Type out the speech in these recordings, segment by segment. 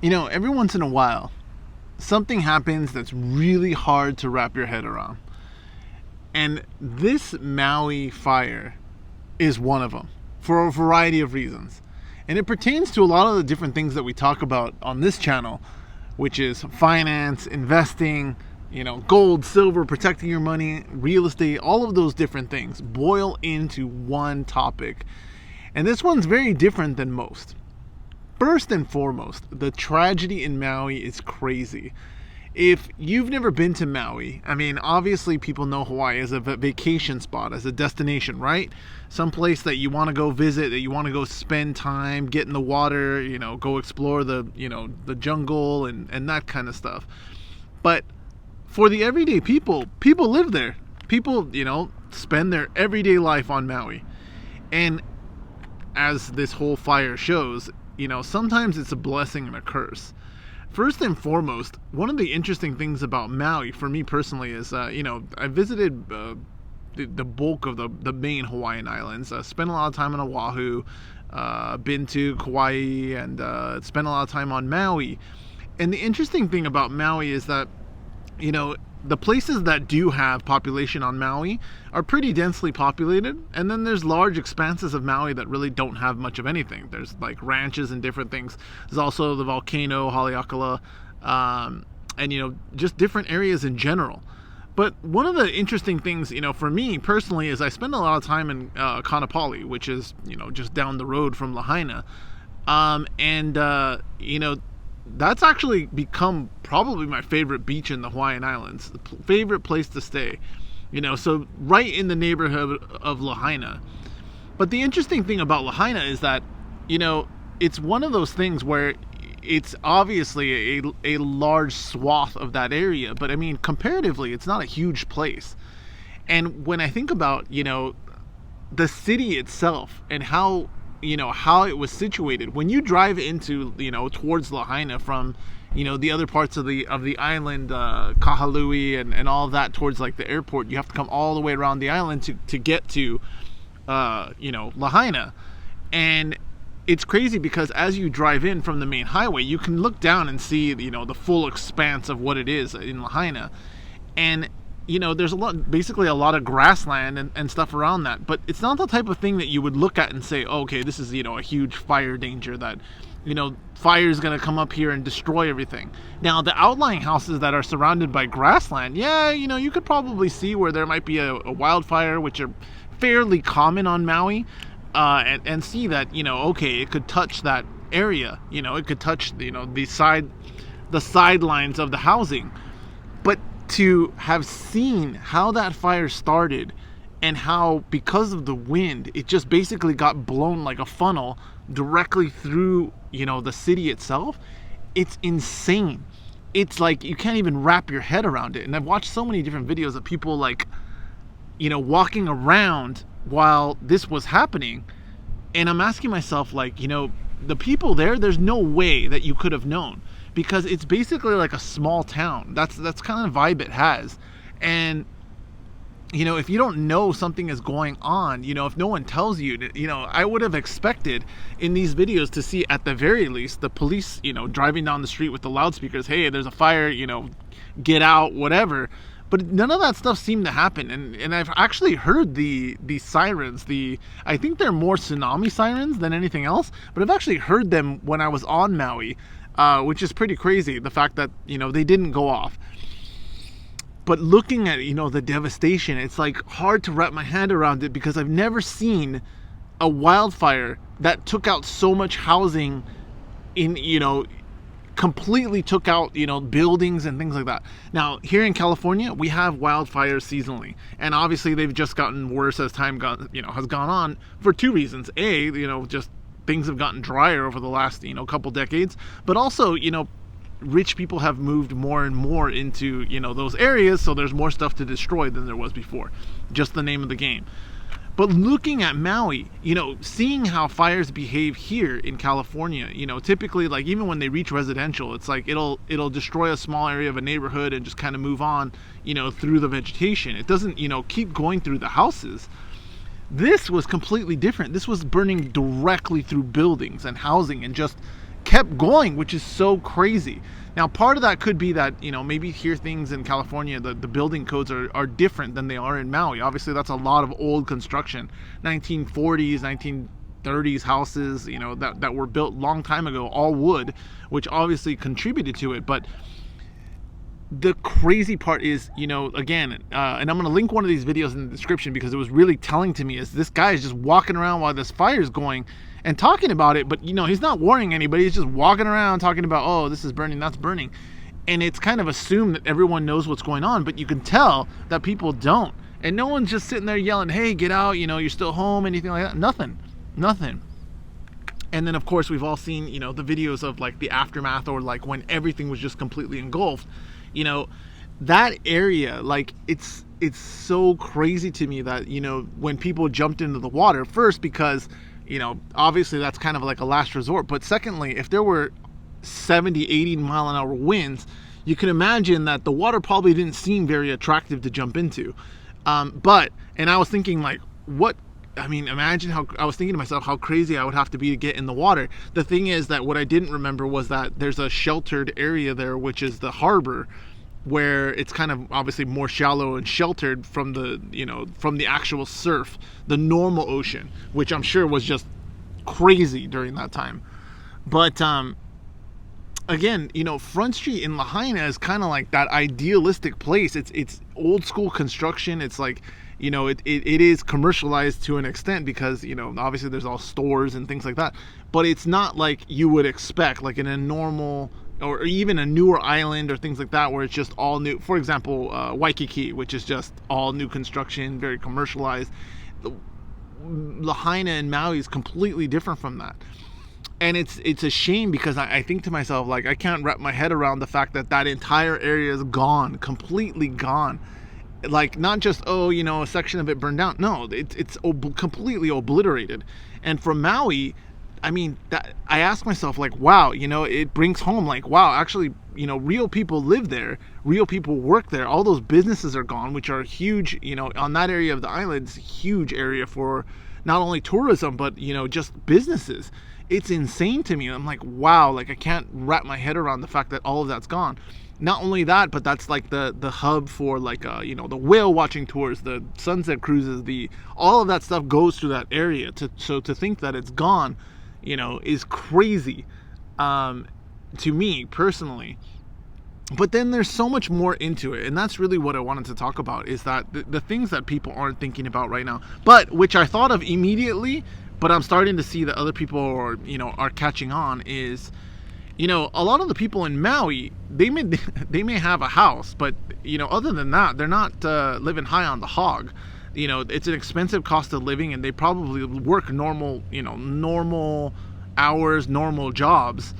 Every once in a while, something happens that's really hard to wrap your head around. And this Maui fire is one of them for a variety of reasons. And it pertains to a lot of the different things that we talk about on this channel, which is finance, investing, gold, silver, protecting your money, real estate, all of those different things boil into one topic. And this one's very different than most. First and foremost, the tragedy in Maui is crazy. If you've never been to Maui, obviously people know Hawaii as a vacation spot, as a destination, right? Some place that you want to go visit, that you want to go spend time, get in the water, go explore the jungle and that kind of stuff. But for the everyday people live there. People, spend their everyday life on Maui. And as this whole fire shows, sometimes it's a blessing and a curse. First and foremost, one of the interesting things about Maui, for me personally, is, I visited the bulk of the main Hawaiian islands. Spent a lot of time on Oahu, been to Kauai, and spent a lot of time on Maui. And the interesting thing about Maui is that, the places that do have population on Maui are pretty densely populated, and then there's large expanses of Maui that really don't have much of anything. There's like ranches and different things. There's also the volcano, Haleakala, and just different areas in general. But one of the interesting things, for me personally, is I spend a lot of time in Kaanapali, which is, just down the road from LaHaina. That's actually become probably my favorite beach in the Hawaiian Islands, the favorite place to stay, so right in the neighborhood of LaHaina. But the interesting thing about LaHaina is that, it's one of those things where it's obviously a large swath of that area, but comparatively, it's not a huge place. And when I think about, the city itself and how it was situated, when you drive into, towards Lahaina from, the other parts of the island, Kahalui and all of that towards like the airport, you have to come all the way around the island to get to, Lahaina. And it's crazy because as you drive in from the main highway, you can look down and see, the full expanse of what it is in Lahaina. And there's basically a lot of grassland and stuff around that, but it's not the type of thing that you would look at and say, oh, okay, this is, a huge fire danger that, fire is going to come up here and destroy everything. Now, the outlying houses that are surrounded by grassland, yeah, you could probably see where there might be a wildfire, which are fairly common on Maui, and see that, okay, it could touch that area, it could touch, the sidelines of the housing. But to have seen how that fire started and how, because of the wind, it just basically got blown like a funnel directly through, the city itself, it's insane. It's like you can't even wrap your head around it. And I've watched so many different videos of people like, walking around while this was happening. And I'm asking myself, like, the people there's no way that you could have known, because it's basically like a small town. That's kind of the vibe it has. And if you don't know something is going on, if no one tells you, I would have expected in these videos to see at the very least the police, driving down the street with the loudspeakers, hey, there's a fire, get out, whatever. But none of that stuff seemed to happen. And I've actually heard the sirens. I think they're more tsunami sirens than anything else, but I've actually heard them when I was on Maui, which is pretty crazy, the fact that, they didn't go off. But looking at, the devastation, it's like hard to wrap my hand around it, because I've never seen a wildfire that took out so much housing in, completely took out, buildings and things like that. Now, here in California, we have wildfires seasonally, and obviously they've just gotten worse as time has gone on, for two reasons. A, just things have gotten drier over the last, couple decades, but also, rich people have moved more and more into, those areas, so there's more stuff to destroy than there was before. Just the name of the game. But looking at Maui, seeing how fires behave here in California, typically, like, even when they reach residential, it's like it'll destroy a small area of a neighborhood and just kind of move on, through the vegetation. It doesn't, keep going through the houses. This was completely different. This was burning directly through buildings and housing and just, kept going, which is so crazy. Now, part of that could be that, maybe here things in California, the building codes are different than they are in Maui. Obviously, that's a lot of old construction, 1940s, 1930s houses, that were built long time ago, all wood, which obviously contributed to it. But the crazy part is, again, and I'm going to link one of these videos in the description because it was really telling to me, is this guy is just walking around while this fire is going and talking about it, but he's not warning anybody. He's just walking around talking about, oh, this is burning, that's burning. And it's kind of assumed that everyone knows what's going on, but you can tell that people don't. And no one's just sitting there yelling, hey, get out, you're still home, anything like that. Nothing. And then, of course, we've all seen, the videos of like the aftermath, or like when everything was just completely engulfed. That area, like, it's so crazy to me that, when people jumped into the water, first because, obviously that's kind of like a last resort. But secondly, if there were 70, 80 mile an hour winds, you can imagine that the water probably didn't seem very attractive to jump into. And I was thinking, like, imagine how, I was thinking to myself how crazy I would have to be to get in the water. The thing is that what I didn't remember was that there's a sheltered area there, which is the harbor, where it's kind of obviously more shallow and sheltered from the, from the actual surf, the normal ocean, which I'm sure was just crazy during that time. But again, Front Street in LaHaina is kind of like that idealistic place. It's old school construction. It's like, it is commercialized to an extent because, obviously there's all stores and things like that. But it's not like you would expect, like in a normal, or even a newer island or things like that, where it's just all new. For example, Waikiki, which is just all new construction, very commercialized. Lahaina and Maui is completely different from that. And it's a shame because I think to myself, like, I can't wrap my head around the fact that entire area is gone, completely gone. Like, not just, a section of it burned down. No, it's completely obliterated. And for Maui, that I ask myself, like, wow, it brings home, like, wow, actually, real people live there, real people work there. All those businesses are gone, which are huge, on that area of the island. It's a huge area for not only tourism, but, just businesses. It's insane to me. I'm like, wow, like, I can't wrap my head around the fact that all of that's gone. Not only that, but that's like the hub for, like, the whale watching tours, the sunset cruises, all of that stuff goes through that area. So to think that it's gone, is crazy to me personally. But then there's so much more into it, and that's really what I wanted to talk about, is that the things that people aren't thinking about right now, but which I thought of immediately, but I'm starting to see that other people are catching on, is, a lot of the people in Maui, they may have a house, but other than that, they're not living high on the hog. It's an expensive cost of living, and they probably work normal hours, normal jobs.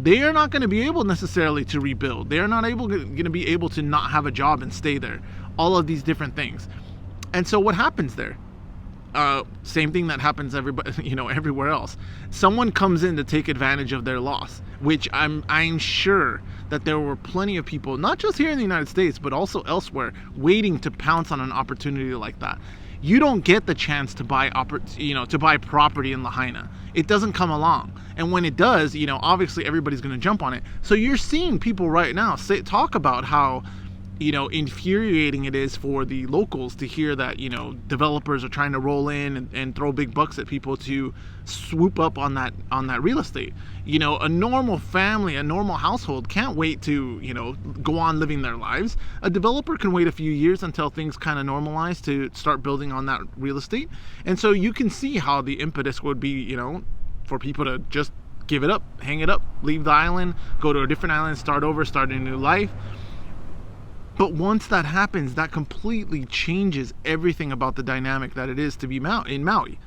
They are not going to be able necessarily to rebuild. They are not going to be able to not have a job and stay there. All of these different things. And so what happens there? Same thing that happens everywhere else. Someone comes in to take advantage of their loss, which I'm sure that there were plenty of people, not just here in the United States, but also elsewhere, waiting to pounce on an opportunity like that. You don't get the chance to buy property in Lahaina. It doesn't come along. And when it does, obviously everybody's going to jump on it. So you're seeing people right now talk about how, infuriating it is for the locals to hear that, developers are trying to roll in and throw big bucks at people to swoop up on that real estate. A normal family, a normal household can't wait to, go on living their lives. A developer can wait a few years until things kind of normalize to start building on that real estate. And so you can see how the impetus would be, for people to just give it up, hang it up, leave the island, go to a different island, start over, start a new life. But once that happens, that completely changes everything about the dynamic that it is to be in Maui.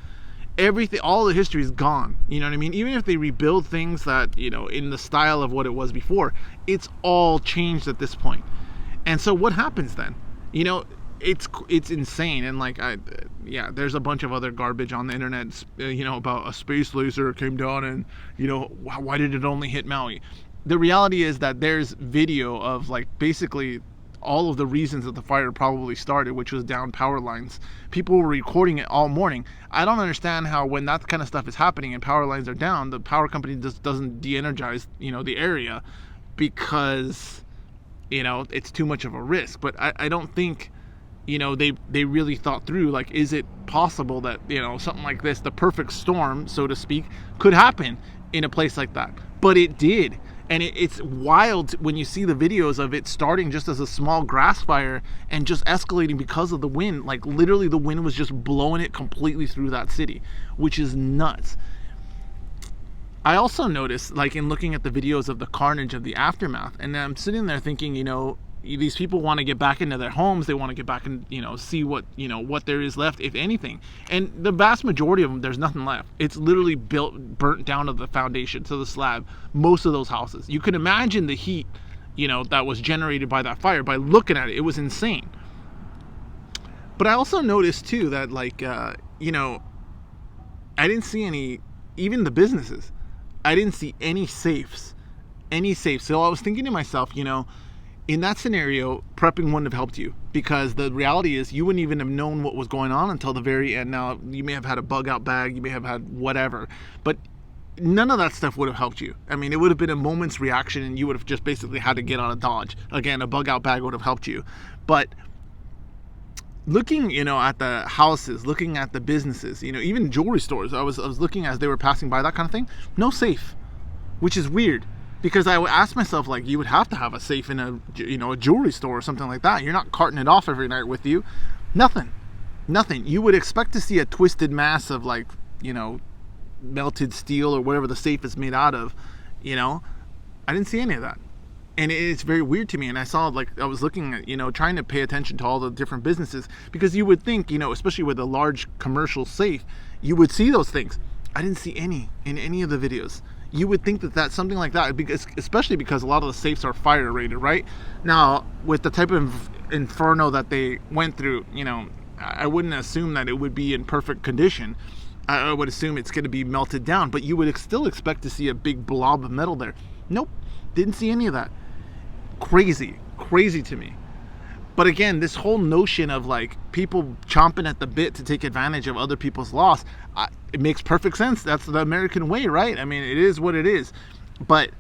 Everything, all the history is gone. You know what I mean? Even if they rebuild things that, in the style of what it was before, it's all changed at this point. And so what happens then? It's insane. And there's a bunch of other garbage on the internet, about a space laser came down and, why did it only hit Maui? The reality is that there's video of, like, basically all of the reasons that the fire probably started, which was down power lines. People were recording it all morning. I don't understand how, when that kind of stuff is happening and power lines are down, the power company just doesn't de-energize, the area, because, it's too much of a risk. But I don't think, they really thought through, like, is it possible that, something like this, the perfect storm, so to speak, could happen in a place like that? But it did. And it's wild when you see the videos of it starting just as a small grass fire and just escalating because of the wind. Like, literally the wind was just blowing it completely through that city, which is nuts. I also noticed, like, in looking at the videos of the carnage of the aftermath, and I'm sitting there thinking, these people want to get back into their homes. They want to get back and, see what, what there is left, if anything. And the vast majority of them, there's nothing left. It's literally burnt down to the foundation, to the slab, most of those houses. You can imagine the heat, that was generated by that fire by looking at it. It was insane. But I also noticed, too, that, like, I didn't see any, even the businesses, I didn't see any safes. So I was thinking to myself, in that scenario, prepping wouldn't have helped you, because the reality is you wouldn't even have known what was going on until the very end. Now, you may have had a bug out bag, you may have had whatever, but none of that stuff would have helped you. I mean, it would have been a moment's reaction and you would have just basically had to get on a dodge. Again, a bug out bag would have helped you. But looking, at the houses, looking at the businesses, even jewelry stores, I was looking as they were passing by, that kind of thing, no safe, which is weird. Because I would ask myself, like, you would have to have a safe in a jewelry store or something like that. You're not carting it off every night with you. Nothing. You would expect to see a twisted mass of, like, melted steel or whatever the safe is made out of. I didn't see any of that. And it's very weird to me. And I saw, like, I was looking at, trying to pay attention to all the different businesses. Because you would think, especially with a large commercial safe, you would see those things. I didn't see any in any of the videos. You would think that that's something like that, because, especially because a lot of the safes are fire rated, right? Now, with the type of inferno that they went through, I wouldn't assume that it would be in perfect condition. I would assume it's going to be melted down, but you would still expect to see a big blob of metal there. Nope, didn't see any of that. Crazy to me. But again, this whole notion of, like, people chomping at the bit to take advantage of other people's loss, it makes perfect sense. That's the American way, right? I mean, it is what it is. But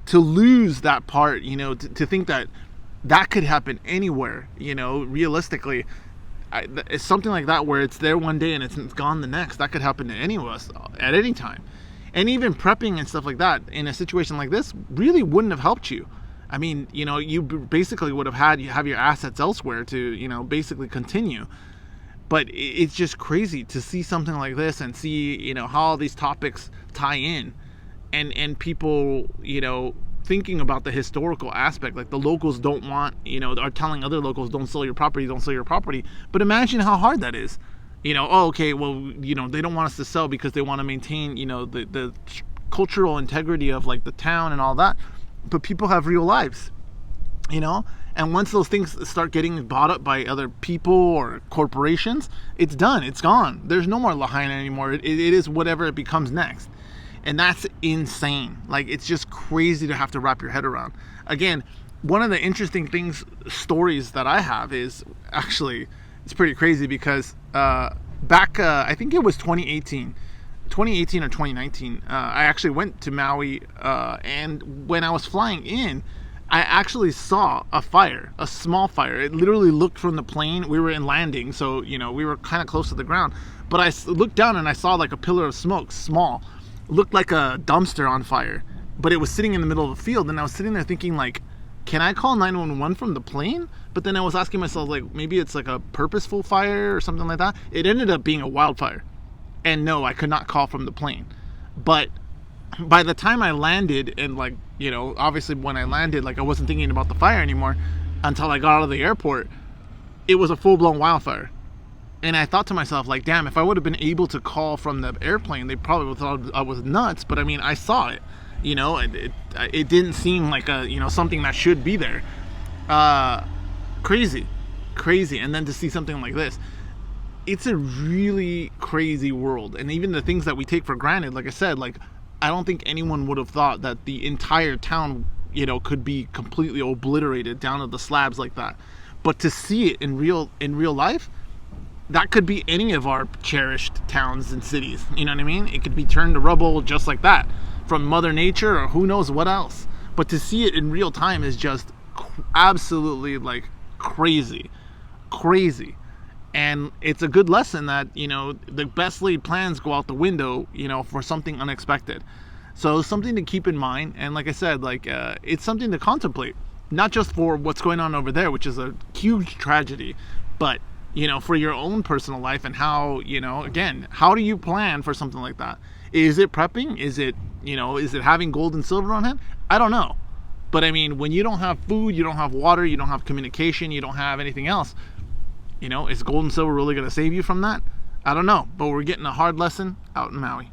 to lose that part, to think that could happen anywhere, realistically, it's something like that where it's there one day and it's gone the next. That could happen to any of us at any time. And even prepping and stuff like that in a situation like this really wouldn't have helped you. I mean, you basically would have your assets elsewhere to, basically continue. But it's just crazy to see something like this and see, how all these topics tie in, and people, thinking about the historical aspect. Like, the locals don't want, are telling other locals, don't sell your property. But imagine how hard that is. Oh, okay, well, they don't want us to sell because they want to maintain, the cultural integrity of, like, the town and all that. But people have real lives, and once those things start getting bought up by other people or corporations, it's done. It's gone. There's no more LaHaina anymore. It is whatever it becomes next. And that's insane. Like, it's just crazy to have to wrap your head around. Again, one of the interesting stories that I have is actually, it's pretty crazy because back, I think it was 2018 or 2019, I actually went to Maui, and when I was flying in, I actually saw a small fire. It literally looked from the plane. We were in landing, so, we were kind of close to the ground. But I looked down and I saw, like, a pillar of smoke, small. It looked like a dumpster on fire, but it was sitting in the middle of the field. And I was sitting there thinking, like, can I call 911 from the plane? But then I was asking myself, like, maybe it's like a purposeful fire or something like that. It ended up being a wildfire. And no, I could not call from the plane. But by the time I landed, and, like, obviously when I landed, like, I wasn't thinking about the fire anymore until I got out of the airport. It was a full-blown wildfire. And I thought to myself, like, damn, if I would have been able to call from the airplane, they probably would have thought I was nuts. But I mean, I saw it, it didn't seem like something that should be there. Crazy. And then to see something like this, it's a really crazy world. And even the things that we take for granted, like I said, like, I don't think anyone would have thought that the entire town, could be completely obliterated down to the slabs like that. But to see it in real life, that could be any of our cherished towns and cities. You know what I mean? It could be turned to rubble just like that from Mother Nature or who knows what else. But to see it in real time is just absolutely like crazy. And it's a good lesson that, the best laid plans go out the window, for something unexpected. So something to keep in mind. And like I said, it's something to contemplate, not just for what's going on over there, which is a huge tragedy, but for your own personal life and how, again, how do you plan for something like that? Is it prepping? Is it having gold and silver on hand? I don't know. But I mean, when you don't have food, you don't have water, you don't have communication, you don't have anything else, is gold and silver really going to save you from that? I don't know. But we're getting a hard lesson out in Maui.